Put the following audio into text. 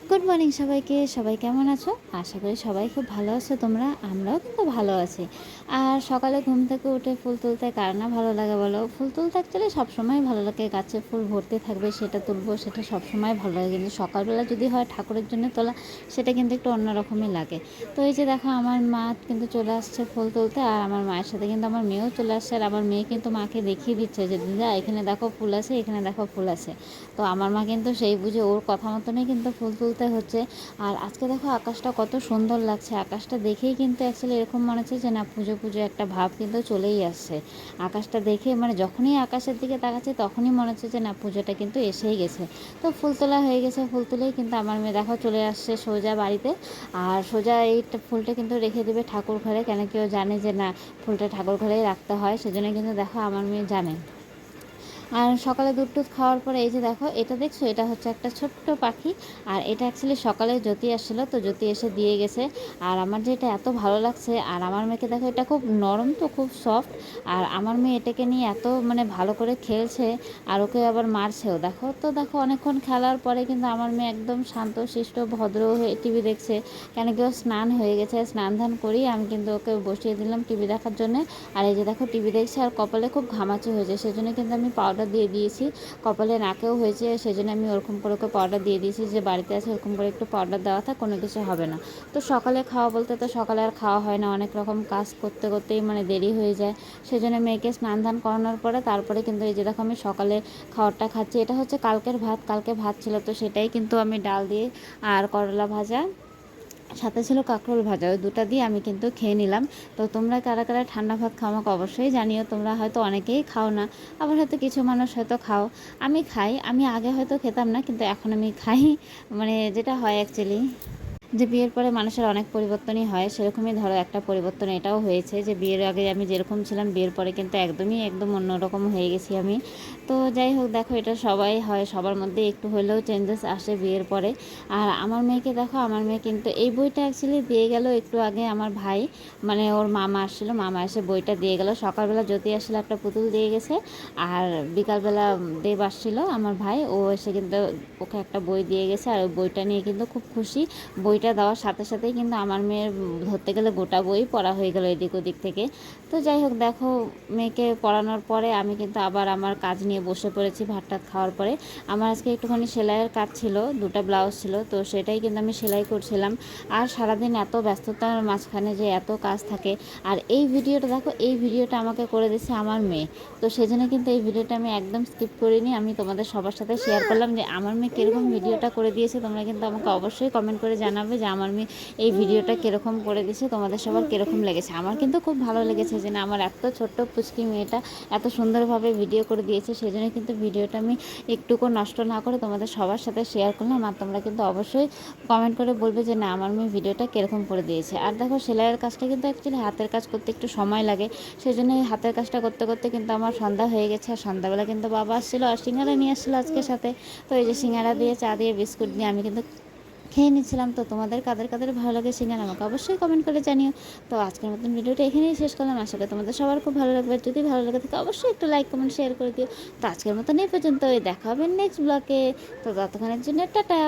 Good morning সবাইকে। সবাই কেমন আছো? আশা করি সবাই খুব ভালো আছো তোমরা। আমরাও কিন্তু ভালো আছি। আর সকালে ঘুম থেকে উঠে ফুল তুলতে কার না ভালো লাগে বলো? ফুল তুলতে অ্যাকচুয়ালি সবসময় ভালো লাগে। গাছে ফুল ভর্তি থাকবে, সেটা তুলবো, সেটা সবসময় ভালো লাগে। কিন্তু সকালবেলা যদি হয় ঠাকুরের জন্য তোলা, সেটা কিন্তু একটু অন্যরকমই লাগে। তো এই যে দেখো, আমার মা কিন্তু চলে আসছে ফুল তুলতে, আর আমার মায়ের সাথে কিন্তু আমার মেয়েও চলে আসছে। আর আমার মেয়ে কিন্তু মাকে দেখিয়ে দিচ্ছে যে দিদা এখানে দেখো ফুল আছে, এখানে দেখো ফুল আছে। তো আমার মা কিন্তু সেই বুঝে ওর কথা মতনই কিন্তু ফুল তুলতে হচ্ছে। আর আজকে দেখো আকাশটা কত সুন্দর লাগছে। আকাশটা দেখেই কিন্তু অ্যাকচুয়ালি এরকম মনে হচ্ছে যে না, পুজো পুজো একটা ভাব কিন্তু চলেই আসছে। আকাশটা দেখে মানে যখনই আকাশের দিকে তাকাচ্ছি তখনই মনে হচ্ছে যে না, পুজোটা কিন্তু এসেই গেছে। তো ফুল তোলা হয়ে গেছে। ফুল তুলেই কিন্তু আমার মেয়ে দেখো চলে আসছে সোজা বাড়িতে। আর সোজা এই ফুলটা কিন্তু রেখে দেবে ঠাকুর ঘরে, কেন কেউ জানে যে না, ফুলটা ঠাকুর ঘরেই রাখতে হয়, সেজন্য কিন্তু দেখো আমার মেয়ে জানে। আর সকালে দুধ টুধ খাওয়ার পরে এই যে দেখো, এটা দেখছো, এটা হচ্ছে একটা ছোট্ট পাখি। আর এটা অ্যাকচুয়ালি সকালে জ্যোতি আসছিলো, তো জ্যোতি এসে দিয়ে গেছে। আর আমার যে এটা এত ভালো লাগছে। আর আমার মেয়েকে দেখো, এটা খুব নরম, তো খুব সফট। আর আমার মেয়ে এটাকে নিয়ে এত মানে ভালো করে খেলছে, আর ওকে আবার মারছেও দেখো। তো দেখো অনেকক্ষণ খেলার পরে কিন্তু আমার মেয়ে একদম শান্ত শিষ্ট ভদ্র হয়ে টিভি দেখছে। কেন কি ও স্নান হয়ে গেছে, স্নান ধান করেই আমি কিন্তু ওকে বসিয়ে দিলাম টিভি দেখার জন্যে। আর এই যে দেখো টিভি দেখছে, আর কপালে খুব ঘামাচি হয়েছে, সেজন্য কিন্তু আমি পাউডার দিয়ে দিয়েছি। কপালে নাকেও হয়েছে, সেজন্য আমি ওরকম করে ওকে পাউডার দিয়ে দিয়েছি যে বাড়িতে আছে ওরকম করে একটু পাউডার দেওয়া থাক, কোনো কিছু হবে না। তো সকালে খাওয়া বলতে তো সকালে আর খাওয়া হয় না, অনেক রকম কাজ করতে করতেই মানে দেরি হয়ে যায়। সেজন্য মেয়েকে স্নান ধান করানোর পরে তারপরে কিন্তু এই যে দেখো আমি সকালে খাবারটা খাচ্ছি। এটা হচ্ছে কালকের ভাত, কালকে ভাত ছিল, তো সেটাই কিন্তু আমি ডাল দিয়ে আর করলা ভাজা, সাথে ছিল কাঁকরোল ভাজা, ওই দুটা দিয়ে আমি কিন্তু খেয়ে নিলাম। তো তোমরা কারা কারা ঠান্ডা ভাত খাও আমাকে অবশ্যই জানিও। তোমরা হয়তো অনেকেই খাও না, আবার হয়তো কিছু মানুষ হয়তো খাও। আমি খাই, আমি আগে হয়তো খেতাম না, কিন্তু এখন আমি খাই। মানে যেটা হয় অ্যাকচুয়ালি, যে বিয়ের পরে মানুষের অনেক পরিবর্তনই হয়, সেরকমই ধরো একটা পরিবর্তন এটাও হয়েছে, যে বিয়ের আগে আমি যেরকম ছিলাম বিয়ের পরে কিন্তু একদম অন্যরকম হয়ে গেছি আমি। তো যাই হোক, দেখো এটা সবাই হয়, সবার মধ্যে একটু হলেও চেঞ্জেস আসে বিয়ের পরে। আর আমার মেয়েকে দেখো, আমার মেয়ে কিন্তু এই বইটা অ্যাকচুয়ালি দিয়ে গেল একটু আগে আমার ভাই, মানে ওর মামা আসছিলো, মামা এসে বইটা দিয়ে গেল। সকালবেলা জ্যোতি আসলে একটা পুতুল দিয়ে গেছে, আর বিকালবেলা দেব আসছিলো আমার ভাই, ও এসে কিন্তু ওকে একটা বই দিয়ে গেছে। আর ওই বইটা নিয়ে কিন্তু খুব খুশি। বইটা দেওয়ার সাথে সাথেই কিন্তু আমার মেয়ের ধরতে গেলে গোটা বই পড়া হয়ে গেল এদিক ওদিক থেকে। তো যাই হোক, দেখো মেয়েকে পড়ানোর পরে আমি কিন্তু আবার আমার কাজ নিয়ে বসে পড়েছি ভাত টাত খাওয়ার পরে। আমার আজকে একটুখানি সেলাইয়ের কাজ ছিল, দুটো ব্লাউজ ছিল, তো সেটাই কিন্তু আমি সেলাই করছিলাম। আর সারাদিন এত ব্যস্ততার মাঝখানে যে এত কাজ থাকে। আর এই ভিডিওটা দেখো, এই ভিডিওটা আমাকে করে দিচ্ছে আমার মেয়ে। তো সেজন্য কিন্তু এই ভিডিওটা আমি একদম স্কিপ করিনি, আমি তোমাদের সবার সাথে শেয়ার করলাম যে আমার মেয়ে কীরকম ভিডিওটা করে দিয়েছে। তোমরা কিন্তু আমাকে অবশ্যই কমেন্ট করে জানাবে যে আমার মেয়ে এই ভিডিওটা কীরকম করে দিয়েছে, তোমাদের সবার কীরকম লেগেছে। আমার কিন্তু খুব ভালো লেগেছে যে না, আমার এত ছোট্ট পুচকি মেয়েটা এত সুন্দরভাবে ভিডিও করে দিয়েছে। সেই জন্য কিন্তু ভিডিওটা আমি একটুকু নষ্ট না করে তোমাদের সবার সাথে শেয়ার করলাম। আর তোমরা কিন্তু অবশ্যই কমেন্ট করে বলবে যে না, আমার মেয়ে ভিডিওটা কীরকম করে দিয়েছে। আর দেখো সেলাইয়ের কাজটা কিন্তু অ্যাকচুয়ালি হাতের কাজ করতে একটু সময় লাগে, সেই জন্য এই হাতের কাজটা করতে করতে কিন্তু আমার সন্ধ্যা হয়ে গেছে। আর সন্ধ্যাবেলা কিন্তু বাবা আসছিলো আর সিঙ্গারা নিয়ে আসছিলো আজকে সাথে। তো এই যে সিঙ্গারা দিয়ে, চা দিয়ে, বিস্কুট দিয়ে আমি কিন্তু খেয়ে নিচ্ছিলাম। তো তোমাদের কাদের কাদের ভালো লাগে সিঙ্গারা আমাকে অবশ্যই কমেন্ট করে জানিও। তো আজকের মতন ভিডিওটা এখানেই শেষ করলাম, আশা করি তোমাদের সবার খুব ভালো লাগবে। যদি ভালো লাগে থাকে অবশ্যই একটু লাইক কমেন্ট শেয়ার করে দিও। তো আজকের মতন এই পর্যন্ত, দেখা হবে নেক্সট ব্লগে। তো ততক্ষণের জন্য টাটা।